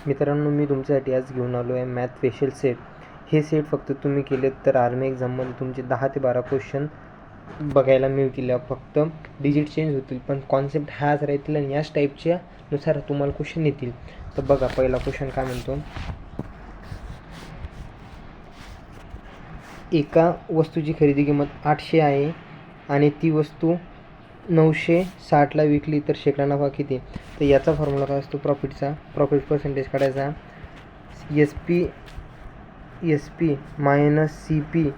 मित्रांनो, मी तुमच्यासाठी आज घेऊन आलो आहे मॅथ स्पेशल सेट. हे सेट फक्त तुम्ही केलेत तर आर्मी एक्झाममध्ये तुमचे 10 ते 12 क्वेश्चन बघायला मिळतील. फक्त डिजिट चेंज होतील पण कॉन्सेप्ट हाच राहतील आणि याच टाईपच्या नुसार तुम्हाला क्वेश्चन येतील. तर बघा, पहिला क्वेश्चन काय म्हणतो. एका वस्तूची खरेदी किंमत 800 आहे आणि ती वस्तू 960ला विकली तर शेकडा नफा किती? तर याचा फॉर्म्युला काय असतो प्रॉफिटचा. प्रॉफिट पर्सेंटेज काढायचा. SP minus CP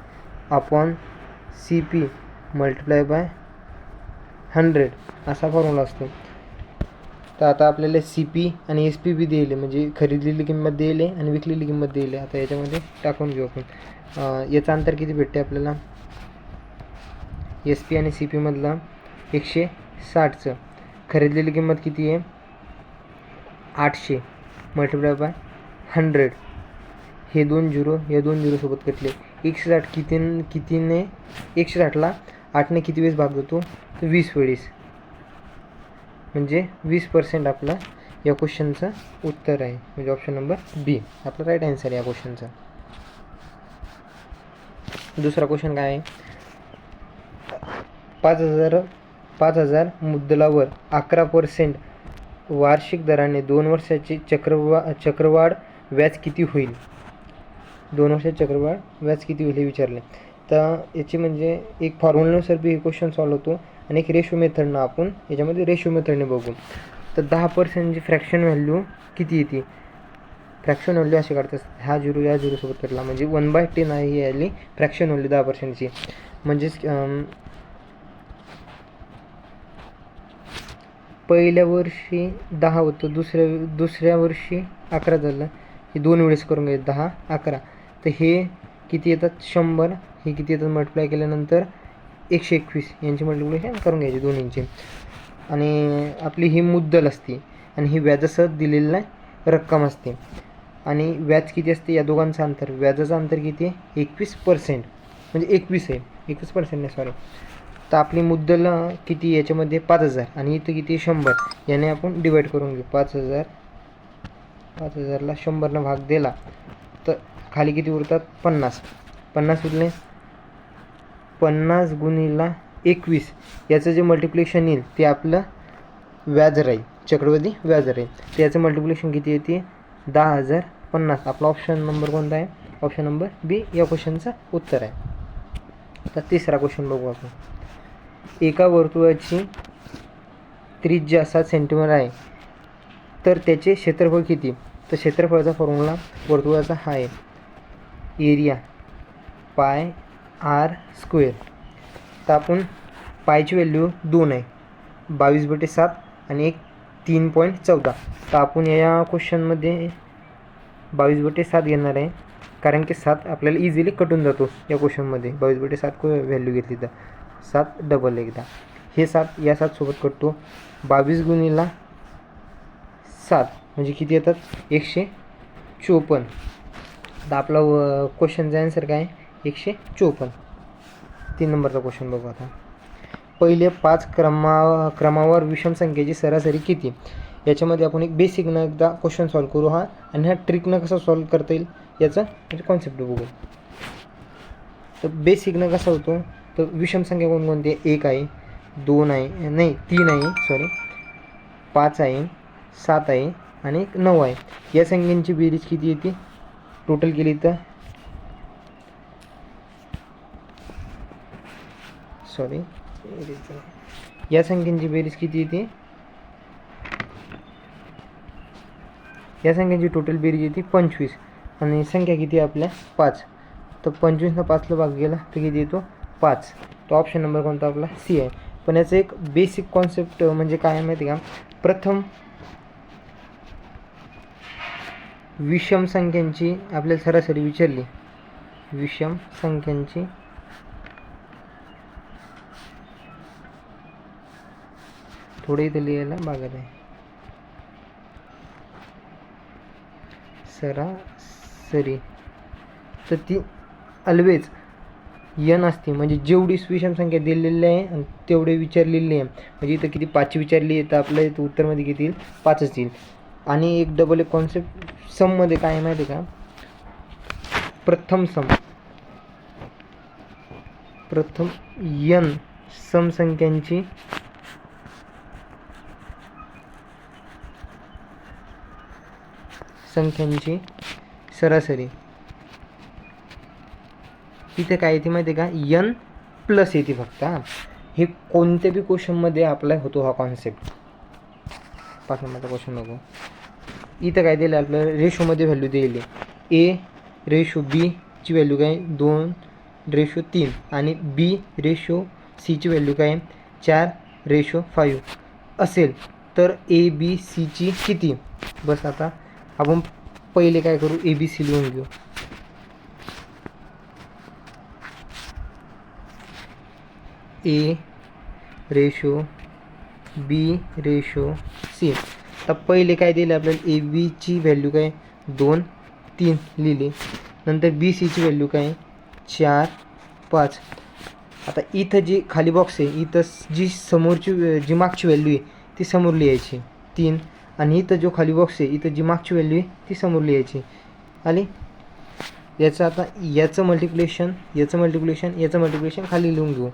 upon CP multiply by 100 असा फॉर्म्युला असतो. तर आता आपल्याला CP आणि SP बी दिले, म्हणजे खरेदलेली किंमत दिली आणि विकलेली किंमत दिली. आता याच्यामध्ये टाकून घेऊ आपण. याचं अंतर किती भेटते आपल्याला. SP आणि CP मधला 160चं खरेदलेली किंमत किती आहे 800 मल्टिप्लाय बाय 100. हे 2 झिरो या 2 झिरो सोबत कटले. 160 कितीने 160ला 8ने किती वेळेस भाग देतो तर 20 वेळेस, म्हणजे 20% आपला या क्वेश्चनचं उत्तर आहे. म्हणजे ऑप्शन नंबर बी आपला राईट आन्सर आहे या क्वेश्चनचा. दुसरा क्वेश्चन काय आहे. 5,000 मुद्दलावर 11% वार्षिक दराने 2 वर्षाची चक्रवाढ व्याज किती होईल. 2 वर्षाचे चक्रवाढ व्याज किती होईल हे विचारले. तर याची म्हणजे एक फॉर्म्युलानुसार बी हे क्वेश्चन सॉल्व होतो आणि एक रेशो मेथडनं आपण याच्यामध्ये रेशो मेथडने बघू. तर 10%ची फ्रॅक्शन व्हॅल्यू किती येते. फ्रॅक्शन व्हॅल्यू असे काढतात. हा झिरो या झिरोसोबत कटला म्हणजे 1/10 आहे याली फ्रॅक्शन व्हॅल्यू 10%ची. म्हणजेच पहिल्या वर्षी 10 होतं, दुसऱ्या वर्षी 11 झालं. हे 2 वेळेस करून घ्यायचं 10 11. तर हे किती येतात 100. हे किती येतात मल्टिप्लाय केल्यानंतर 121 यांची मल्टिप्लिकेशन करून घ्यायची दोन्हींची. आणि आपली ही मुद्दल असते आणि ही व्याजासह दिलेली रक्कम असते. आणि व्याज किती असते या दोघांचं अंतर. व्याजाचं अंतर किती आहे 21%, म्हणजे 21 आहे 21% नाही सॉरी. तर आपली मुद्दल किती याच्यामध्ये 5,000 आणि इथं किती 100. याने आपण डिवाईड करून घेऊ. 5,000ला 100नं भाग दिला तर खाली किती उरतात 50 उरले. 50 गुणिला 21 याचं जे मल्टिप्लिकेशन येईल ते आपलं व्याज राहील, चक्रवर्ती व्याज राहील. तर याचं मल्टिप्लिकेशन किती येते 10,050. आपला ऑप्शन नंबर कोणता आहे. ऑप्शन नंबर बी या क्वेश्चनचं उत्तर आहे. तर तिसरा क्वेश्चन बघू आपण. एका वर्तुळाची त्रिज्या 7 सेंटीमीटर आहे तर त्याचे क्षेत्रफळ किती. तर क्षेत्रफळाचा फॉर्म्युला वर्तुळाचा हा आहे एरिया पाय r². तर आपण पायची व्हॅल्यू 2 आहे 22/7 आणि एक 3.14. तर आपण या क्वेश्चनमध्ये 22/7 घेणार आहे, कारण की 7 आपल्याला इझिली कटून जातो या क्वेश्चनमध्ये. 22/7 व्हॅल्यू घेतली तर 7 डबल एकदा हे 7 या 7 सोबत कटतो. 22 गुणिला 7 म्हणजे किती येतात 154. तर आपला क्वेश्चनचा आन्सर काय आहे 154. 3 नंबरचा क्वेश्चन बघू आता. पहिले 5 क्रमावर विषम संख्येची सरासरी किती. याच्यामध्ये आपण एक बेसिकनं एकदा क्वेश्चन सॉल्व करू हा, आणि ह्या ट्रिकनं कसं सॉल्व करता येईल याचं म्हणजे कॉन्सेप्ट बघू. तर बेसिकनं कसं होतो. तर विषम संख्या कोणकोणती आहे. 1 आहे 2 आहे नाही 3 आहे सॉरी 5 आहे 7 आहे आणि 9 आहे. या संख्यांची बेरीज किती येते टोटल केली तर सॉरी या संख्यांची बेरीज किती येते. या संख्यांची टोटल बेरीज येते 25 आणि संख्या किती आहे आपल्या 5. तर 25नं 5ला भाग गेला तर किती येतो 5. तो ऑप्शन नंबर कोणता आपला सी आहे. पण याचं एक बेसिक कॉन्सेप्ट म्हणजे काय माहिती आहे का. प्रथम विषम संख्यांची आपल्याला सरासरी विचारली. विषम संख्यांची थोडे इथे लिहायला भागत आहे. सरासरी तर ती ऑलवेज n असते, म्हणजे जेवढी विषम संख्या दिलेली आहे आणि तेवढे विचारलेली आहे. म्हणजे इथं किती 5 विचारली तर आपल्या इथं उत्तरमध्ये किती येईल 5च येईल. आणि एक डबल एक कॉन्सेप्ट सममध्ये काय आहे माहिती आहे का, प्रथम n समसंख्यांची सरासरी. इथे काय येते माहिती आहे का, n प्लस येते फक्त. हे कोणत्या बी क्वेश्चनमध्ये अप्लाय होतो हा कॉन्सेप्ट. 5 नंबरचा क्वेश्चन बघू. इथं काय दिलं आपल्याला, रेशोमध्ये व्हॅल्यू दिली. a रेशो b ची व्हॅल्यू काय 2:3 आणि b रेशो c ची व्हॅल्यू काय 4:5 असेल तर a b c ची किती. बस आता आपण पहिले काय करू, a b c लिहून घेऊ. a ratio b ratio c. तर पहिले काय दिलं आपल्याला, ए बी ची व्हॅल्यू काय 2:3 लिहिली. नंतर बी सी ची व्हॅल्यू काय 4:5. आता इथं जी खाली बॉक्स आहे, इथं जी समोरची जी मागची व्हॅल्यू आहे ती समोर लिहायची 3, आणि इथं जो खाली बॉक्स आहे इथं जी मागची व्हॅल्यू आहे ती समोर लिहायची. आली. याचं आता याचं मल्टिप्लिकेशन खाली लिहून घेऊ.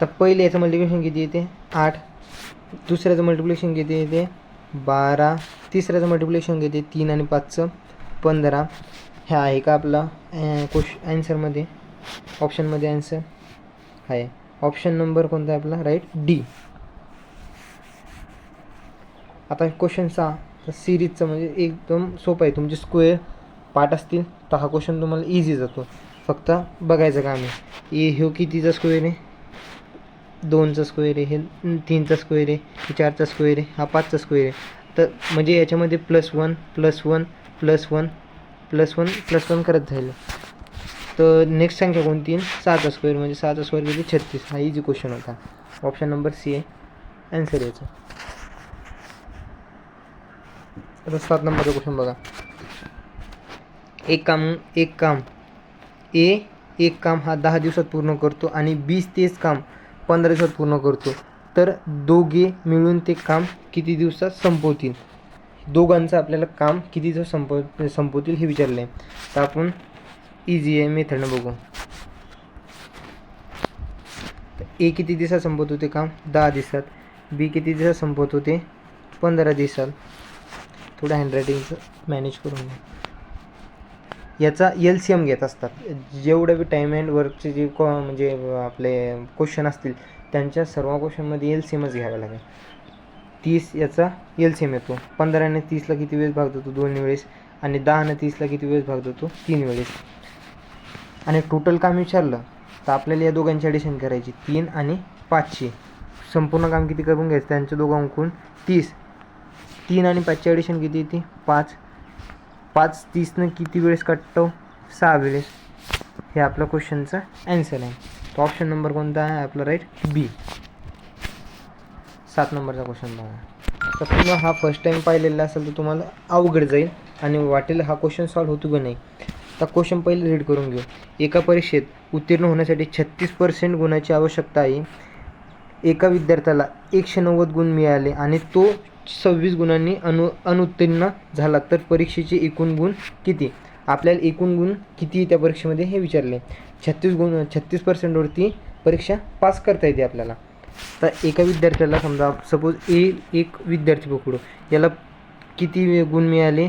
तर पहिले याचं मल्टिप्लिकेशन किती येते 8, दुसऱ्याचं मल्टिप्लिकेशन किती येते 12, तिसऱ्याचं मल्टिप्लिकेशन किती 3 आणि 5 15. ह्या आहे का आपला ॲन्सरमध्ये, ऑप्शनमध्ये ॲन्सर आहे. ऑप्शन नंबर कोणता आहे आपला, राईट डी. आता क्वेश्चन 6 तर सिरीजचं म्हणजे एकदम सोपं आहे. तुमचे स्क्वेअर पार्ट असतील तर हा क्वेश्चन तुम्हाला इझी जातो. फक्त बघायचं काम आहे. ह्यो कितीचा स्क्वेअर आहे, 2चा स्क्वेअर आहे, हे 3चा स्क्वेअर आहे, हे 4चा स्क्वेअर आहे, हा 5चा स्क्वेअर आहे. तर म्हणजे याच्यामध्ये +1 +1 +1 +1 करत जाईल. तर नेक्स्ट संख्या कोणती, 6चा स्क्वेअर, म्हणजे 6चा स्क्वेअर किती 36. हा इझी क्वेश्चन होता. ऑप्शन नंबर सी आहे ॲन्सर याचं. आता 7 नंबरचा क्वेश्चन बघा. एक काम हा 10 दिवसात पूर्ण करतो आणि 20 तेच काम 15 दिवसात पूर्ण करतो, तर दोघे मिळून ते काम किती दिवसात संपवतील. दोघांचं आपल्याला काम किती दिवस संपवतील हे विचारलं आहे. तर आपण इझी आहे मेथडनं बघू. ए किती दिवसात संपवतो ते काम 10 दिवसात, बी किती दिवसात संपवतो ते 15 दिवसात. थोडं हँडरायटिंगचं मॅनेज करून घ्या. याचा LCM घेत असतात. जेवढे बी टाईम अँड वर्कचे जे म्हणजे आपले क्वेश्चन असतील त्यांच्या सर्व क्वेश्चनमध्ये LCMच घ्यावा लागेल. 30 याचा LCM येतो. 15 ने 30ला किती वेळेस भाग देतो 2 वेळेस, आणि 10 ने 30ला किती वेळेस भाग देतो 3 वेळेस. आणि टोटल काम विचारलं तर आपल्याला या दोघांची ॲडिशन करायची 3 आणि 5ची. संपूर्ण काम किती करून घ्यायचं त्यांच्या दोघांकडून 30. 3 आणि 5ची ॲडिशन किती येते 5. 5 30ने किती वेळेस काटतो 6 वेळेस. हे आपलं क्वेश्चनचा ॲन्सर आहे. तो ऑप्शन नंबर कोणता आहे आपला, राईट बी. 7 नंबरचा क्वेश्चन बघा. तर तुम्हाला हा फर्स्ट टाईम पाहिलेला असेल तर तुम्हाला अवघड जाईल आणि वाटेल हा क्वेश्चन सॉल्व्ह होतो की नाही. तर क्वेश्चन पहिले रीड करून घेऊ. एका परीक्षेत उत्तीर्ण होण्यासाठी 36% गुणाची आवश्यकता आहे. एका विद्यार्थ्याला 190 गुण मिळाले आणि तो 26 गुणांनी अनुत्तीर्ण झाला, तर परीक्षेचे एकूण गुण किती. आपल्याला एकूण गुण किती त्या परीक्षेमध्ये हे विचारले. 36% परीक्षा पास करता येते आपल्याला. तर एका विद्यार्थ्याला समजा सपोज एक विद्यार्थी पकडू, याला किती गुण मिळाले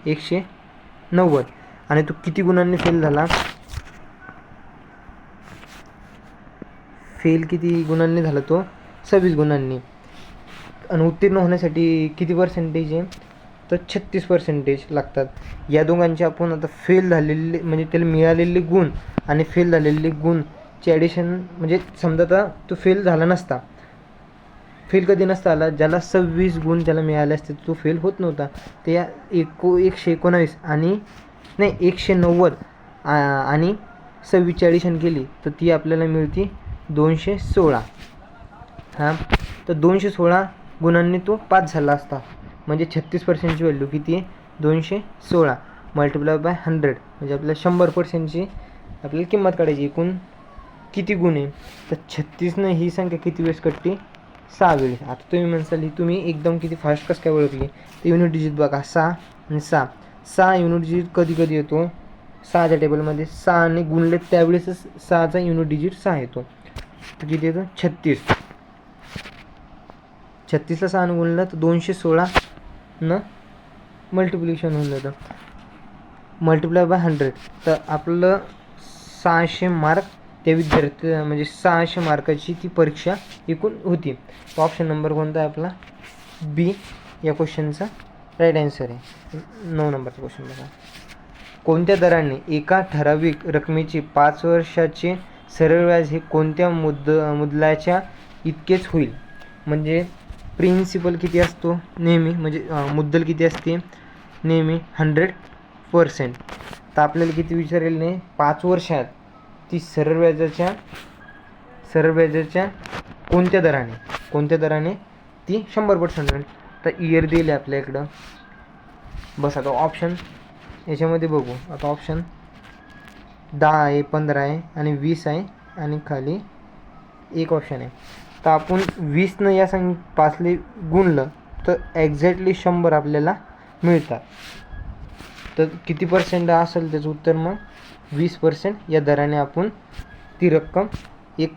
190, आणि तो किती गुणांनी फेल झाला, किती गुणांनी झाला तो 26 गुणांनी. आणि उत्तीर्ण होण्यासाठी किती पर्सेंटेज आहे तर 36% लागतात. या दोघांचे आपण आता फेल झालेले म्हणजे त्याला मिळालेले गुण आणि फेल झालेले गुणचे ॲडिशन, म्हणजे समजा आता तो फेल झाला नसता, फेल कधी नसता आला, ज्याला 26 गुण त्याला मिळाले असते तो फेल होत नव्हता. ते 119 आणि नाही 190 आणि 26ची ॲडिशन केली तर ती आपल्याला मिळते 216. हां, तर 216 गुणांनी तो पास झाला असता. म्हणजे 36%ची व्हॅल्यू किती आहे 216 मल्टिप्लाय बाय 100, म्हणजे आपल्याला 100%ची आपल्याला किंमत काढायची. एकूण किती गुण आहे तर 36ने ही संख्या किती वेळेस कटते 6 वेळेस. आता तुम्ही म्हणसाल ही तुम्ही एकदम किती फास्ट कसं काय ओळखली, तर युनिट डिजिट बघा 6 आणि 6. 6 युनिट डिजिट कधी कधी येतो 6च्या टेबलमध्ये 6 ने गुणले त्यावेळेसच 6चा युनिट डिजिट 6 येतो. तर किती येतो 36. 36ला 6 ने गुणलं तर 216 न मल्टिप्लिकेशन होऊन जातं, मल्टिप्लाय बाय 100. तर आपलं 600 मार्क त्या विद्यार्थी म्हणजे 600 मार्काची ती परीक्षा एकूण होती. तो ऑप्शन नंबर कोणता आहे आपला बी या क्वेश्चनचा राईट आन्सर आहे. 9 नंबरचा क्वेश्चन बघा. कोणत्या दराने एका ठराविक रकमेचे 5 वर्षाचे सरळ व्याज हे कोणत्या मुद्दलाच्या इतकेच होईल. म्हणजे प्रिन्सिपल किती असतो नेहमी, म्हणजे मुद्दल किती असते नेहमी 100%. तर आपल्याला किती विचारेल नाही 5 वर्षात ती सरळ व्याजाच्या कोणत्या दराने ती 100% होईल. तर इयर दिले आपल्या इकडं. बस आता ऑप्शन याच्यामध्ये बघू. आता ऑप्शन 10 आहे, 15 आहे आणि 20 आहे आणि खाली एक ऑप्शन आहे. तर आपण 20 या 5ले गुणलं तर एक्झॅक्टली 100 आपल्याला मिळतात. तर किती पर्सेंट असेल त्याचं उत्तर मग 20% या दराने आपण ती रक्कम एक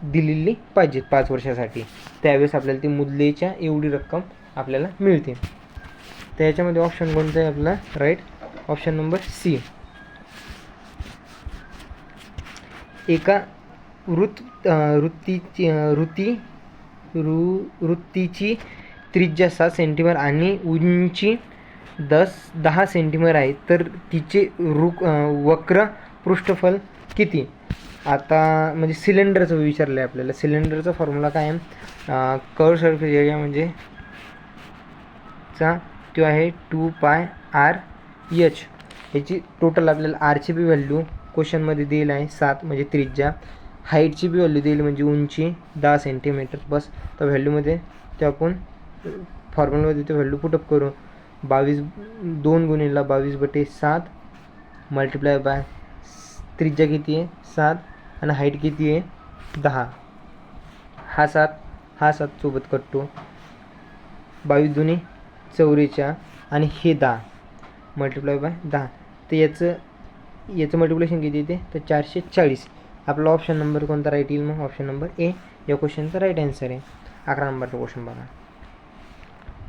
दिलेली पाहिजे 5 वर्षासाठी. त्यावेळेस आपल्याला ती मुदलेच्या एवढी रक्कम आपल्याला मिळते. तर याच्यामध्ये ऑप्शन कोणतं आहे आपला राईट ऑप्शन नंबर सी. एका वृत्तीची त्रिज्या 7 सेंटीमीटर आणि उंची 10 सेंटीमीटर आहे, तर तिचे वक्र पृष्ठफळ किती. आता म्हणजे सिलेंडरचं विचारलं आहे आपल्याला. सिलेंडरचा फॉर्म्युला काय आहे, कर्व सरफेस एरिया म्हणजे तो आहे 2πr/h. याची टोटल आपल्याला आरची बी व्हॅल्यू क्वेश्चनमध्ये दिली आहे 7 म्हणजे त्रिज्या. हाईटची बी व्हॅल्यू दिली म्हणजे उंची 10 सेंटीमीटर. बस तर व्हॅल्यूमध्ये ते आपण फॉर्म्युलामध्ये ते व्हॅल्यू पुटअप करू. 2 गुणिले 22/7 मल्टिप्लाय बाय त्रिज्या किती आहे 7 आणि हाईट किती आहे 10. हा 7 सोबत कटतो. 22 दुनी 44 आणि हे 10 मल्टिप्लाय बाय 10. तर याचं मल्टिप्लिकेशन किती येते तर 440. आपला ऑप्शन नंबर कोणता राईट येईल मग ऑप्शन नंबर ए या क्वेश्चनचा राईट आन्सर आहे. 11 नंबरचा क्वेश्चन बघा.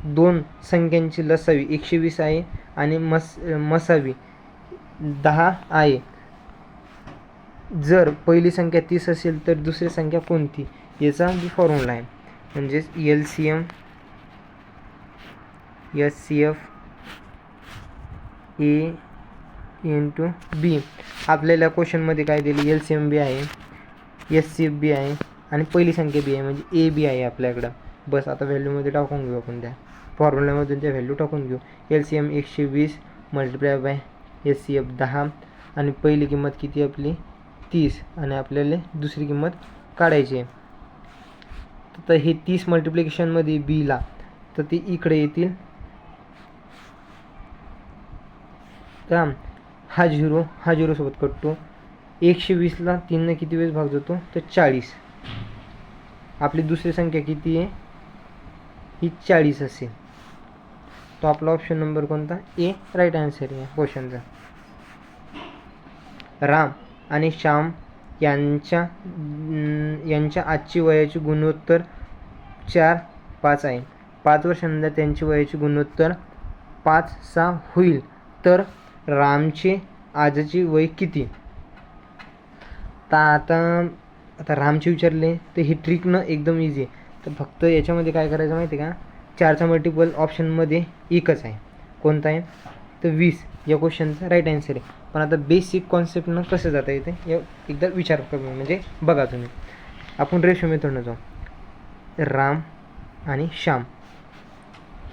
2 संख्यांची लसावी 120 आहे आणि मसावी 10 आहे. जर पहिली संख्या 30 असेल तर दुसरी संख्या कोणती. याचा बी फॉर्म्युला आहे म्हणजेच LCM SCF A इंटू बी. आपल्याला क्वेश्चनमध्ये काय दिली LCM बी आहे, SCF बी आहे आणि पहिली संख्या बी आहे म्हणजे ए बी आहे आपल्याकडं. बस आता व्हॅल्यूमध्ये टाकून घेऊ आपण, त्या फॉर्म्युल्यामधून त्या व्हॅल्यू टाकून घेऊ. LCM 120 मल्टिप्लाय बाय SCF 10 आणि पहिली किंमत किती आपली 30 आणि आपल्याला दुसरी किंमत काढायची आहे. तर हे 30 मल्टिप्लिकेशनमध्ये बीला तर ते इकडे येतील. तर हा झिरो सोबत कटतो. 120ला 3ने किती वेळेस भाग जातो तर 40. आपली दुसरी संख्या किती आहे ही 40 असेल. तो आपला ऑप्शन नंबर कोणता ए राईट आन्सर आहे क्वेश्चनचा. राम आणि श्याम यांच्या आजची वयाची गुणोत्तर 4-5 आहे. 5 वर्षानंतर त्यांची वयाची गुणोत्तर 5-6 होईल, तर रामचे आजची वय किती. तर आता रामचे विचारले तर ही ट्रिकनं एकदम इझी आहे. तर फक्त याच्यामध्ये काय करायचं माहिती आहे का, 4चा मल्टिपल ऑप्शनमध्ये एकच आहे. कोणता आहे तर 20 या क्वेश्चनचा राईट आन्सर आहे. पण आता बेसिक कॉन्सेप्टनं कसं जाता येते एकदा विचार करू म्हणजे बघा तुम्ही. आपण रेशो मेथडनं जाऊ. राम आणि श्याम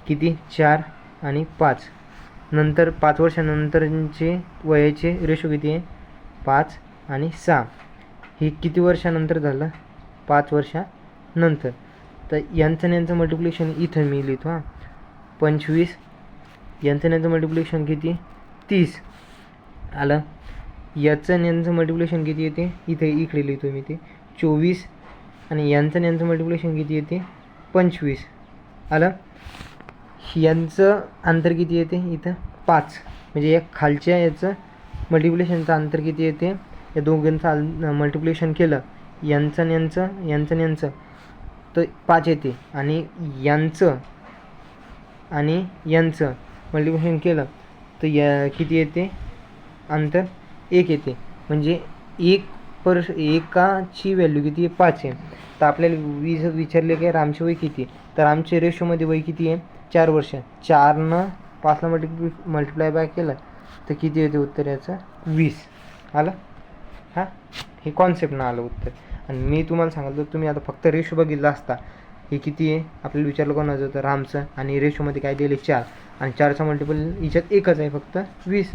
किती 4 आणि 5. नंतर 5 वर्षानंतरचे वयाचे रेशो किती आहे 5 आणि 6. हे किती वर्षानंतर झालं 5 वर्षानंतर. तर यांचं मल्टिप्लिकेशन इथं मी लिहितो 25. यांचं मल्टिप्लिकेशन किती 30 आलं. यांचं मल्टिप्लिकेशन किती येते इथे इकडे लिहितो मी ते 24 आणि यांचं मल्टिप्लिकेशन किती येते 25 आलं. यांचं अंतर किती येते इथं 5, म्हणजे या खालच्या याचं मल्टिप्लिकेशनचं अंतर किती येते, या दोघांचं मल्टिप्लिकेशन केलं यांचं आणि यांचं तर 5 येते, आणि यांचं आणि यांचं मल्टिप्लिकेशन केलं तर या किती येते अंतर 1 येते, म्हणजे एकाची व्हॅल्यू किती आहे 5 आहे. तर आपल्याला विचारले काय रामचे वय किती, तर आमचे रेशोमध्ये वय किती आहे 4 वर्ष. 4नं 5ला मल्टिप्लाय बाय केलं तर किती येते उत्तर याचं 20 आलं. हां, हे कॉन्सेप्टनं आलं उत्तर. आणि मी तुम्हाला सांगितलं तुम्ही आता फक्त रेशो बघितला असता हे किती आहे आपल्याला विचारलं कोणाचं होतं रामचं, आणि रेशोमध्ये काय दिले 4, आणि 4चा मल्टिपल याच्यात एकच आहे फक्त 20.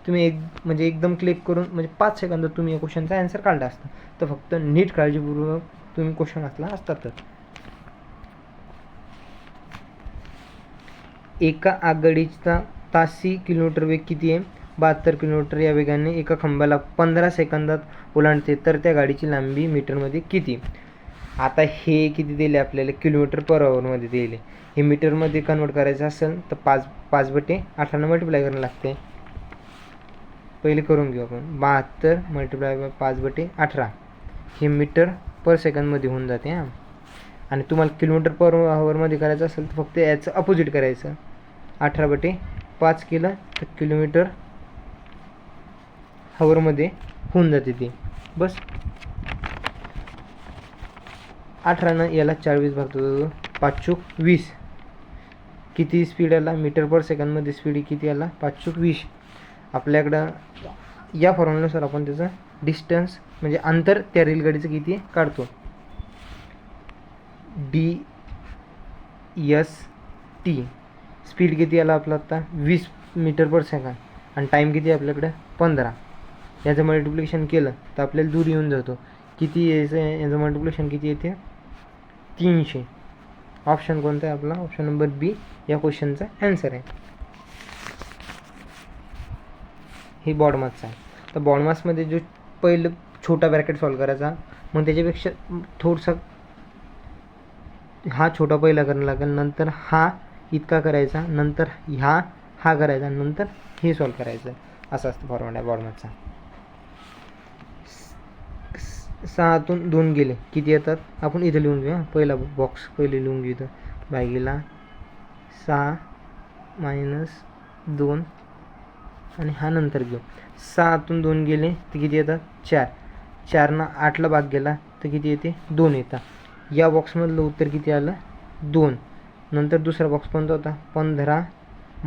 तुम्ही म्हणजे एकदम क्लिक करून म्हणजे 5 सेकंदात तुम्ही या क्वेश्चनचा आन्सर काढला असता. तर फक्त नीट काळजीपूर्वक तुम्ही क्वेश्चन असला असतातच. एका आगगाडीचा तासी किलोमीटर वेग किती आहे 72 किलोमीटर या वेगाने एका खांबाला 15 सेकंदात ओलांडते, तर त्या गाडीची लांबी मीटरमध्ये किती. आता हे किती दिले आपल्याला किलोमीटर पर आवरमध्ये दिले. हे मीटरमध्ये कन्वर्ट करायचं असेल तर 5/18 मल्टिप्लाय करायला लागते. पहिले करून घेऊ आपण. 72 मल्टिप्लाय बाय 5/18 हे मीटर पर सेकंदमध्ये होऊन जाते. हां, आणि तुम्हाला किलोमीटर पर आवरमध्ये करायचं असेल तर फक्त याचं अपोजिट करायचं. 18/5 केलं तर किलोमीटर हवरमध्ये होऊन जाते ते. बस 18नं याला 40 भागतो, 5×20 किती स्पीड आला मीटर पर सेकंदमध्ये स्पीड किती आला 5×20. आपल्याकडं या फॉर्म्युल्यानुसार आपण त्याचं डिस्टन्स म्हणजे अंतर त्या रेलगाडीचं किती काढतो. DST स्पीड किती आला आपला आता 20 मीटर पर सेकंद, आणि टाईम किती आहे आपल्याकडे 15. याचं मल्टिप्लिकेशन केलं तर आपल्याला दूर येऊन जातो किती याचं मल्टिप्लिकेशन किती येते 300. ऑप्शन कोणता आहे आपला, ऑप्शन नंबर बी या क्वेश्चनचा ॲन्सर आहे. हे बॉडमासचं आहे. तर बॉडमासमध्ये जो पहिलं छोटा ब्रॅकेट सॉल्व करायचा, मग त्याच्यापेक्षा थोडसा हा छोटा पहिला करायला लागेल, नंतर हा इतका करायचा, नंतर हा करायचा, नंतर हे सॉल्व करायचं. असं असतं फॉर्मॅट आहे बॉडमासचा. 6तून 2 गेले किती येतात आपण इथं लिहून घेऊ. पहिला बॉक्स पहिले लिहून घेऊ इथं. भागीला 6 - 2 आणि हा नंतर घेऊ. 6तून 2 गेले तर किती येतात 4. 4नं 8ला भाग गेला तर किती येते 2 येतात. या बॉक्समधलं उत्तर किती आलं 2. नंतर दुसरा बॉक्स कोणता होता 15 -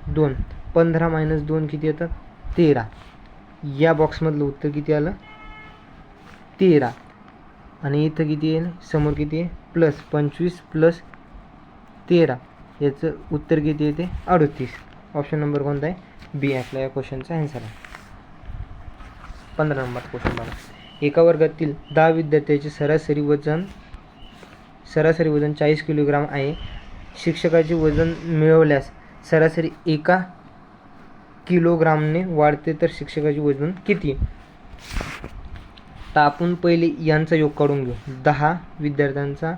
2. 15 - 2 किती येतात 13. या बॉक्समधलं उत्तर किती आलं 13. आणि इथं किती येईल समोर किती आहे प्लस 25 + 13 याचं उत्तर किती येते 38. ऑप्शन नंबर कोणता आहे बी आपल्या या क्वेश्चनचा आन्सर आहे. 15 नंबर क्वेश्चन बघा. एका वर्गातील 10 विद्यार्थ्यांचे सरासरी वजन 40 किलोग्राम आहे. शिक्षकाचे वजन मिळवल्यास सरासरी 1 किलोग्रामने वाढते, तर शिक्षकाचे वजन किती. तर आपण पहिले यांचा योग काढून घेऊ. 10 विद्यार्थ्यांचा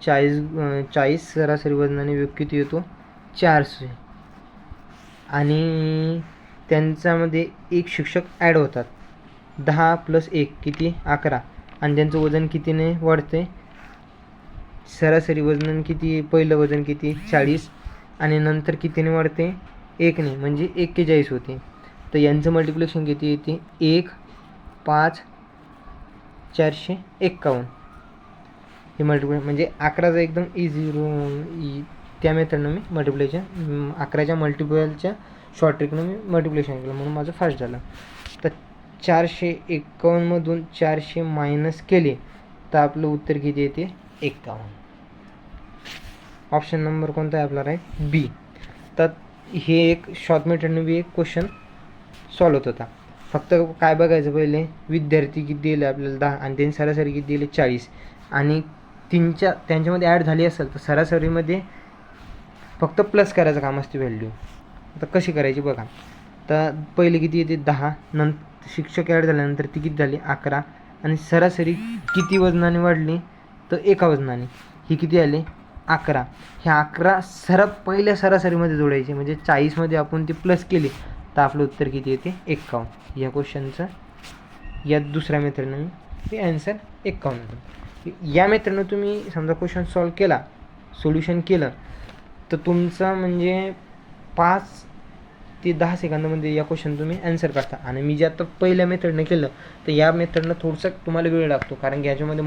40 सरासरी वजनाने योग किती येतो 400. आणि त्यांच्यामध्ये एक शिक्षक ॲड होतात. 10 + 1 किती 11, आणि त्यांचं वजन कितीने वाढते सरासरी वजन किती, पहिलं वजन किती 40, आणि नंतर कितीने वाढते 1ने, म्हणजे 41 होते. तर यांचं मल्टिप्लिकेशन किती येते 1 5 451. हे मल्टिप्लिकेशन म्हणजे 11चा एकदम इझी त्या मेथडनं मी मल्टिप्लिकेशन 11च्या मल्टिपलच्या शॉर्ट ट्रिकनं मी मल्टिप्लिकेशन केलं, म्हणून माझं फास्ट झालं. तर 451मधून 400 मायनस केले तर आपलं उत्तर किती येते 51. ऑप्शन नंबर कोणता आहे आपला राईट बी. तर हे एक शॉर्ट मेथडने बी एक क्वेश्चन सॉल्व होत होता. फक्त काय बघायचं पहिले विद्यार्थी किती दिले आपल्याला 10, आणि त्यांनी सरासरी किती दिले 40, आणि त्यांच्यामध्ये ॲड झाली असेल तर सरासरीमध्ये फक्त प्लस करायचं काम असते व्हॅल्यू. आता कशी करायची बघा. तर पहिले किती येते 10, नंतर शिक्षक ॲड झाल्यानंतर ती किती झाली 11, आणि सरासरी किती वजनाने वाढली तर 1 वजनाने. ही किती आले 11. ह्या 11 पहिल्या सरासरीमध्ये जोडायचे, म्हणजे 40मध्ये आपण ती प्लस केली तर आपलं उत्तर किती येते? 51. या क्वेश्चनचं या दुसऱ्या मेथडनं मी ते ॲन्सर 51. या मेथडनं तुम्ही समजा क्वेश्चन सॉल्व केला, सोल्युशन केलं, तर तुमचं म्हणजे 5 ते 10 सेकंदामध्ये या क्वेश्चन तुम्ही ॲन्सर करता. आणि मी जे आता पहिल्या मेथडनं केलं तर या मेथडनं थोडंसं तुम्हाला वेळ लागतो, कारण की याच्यामध्ये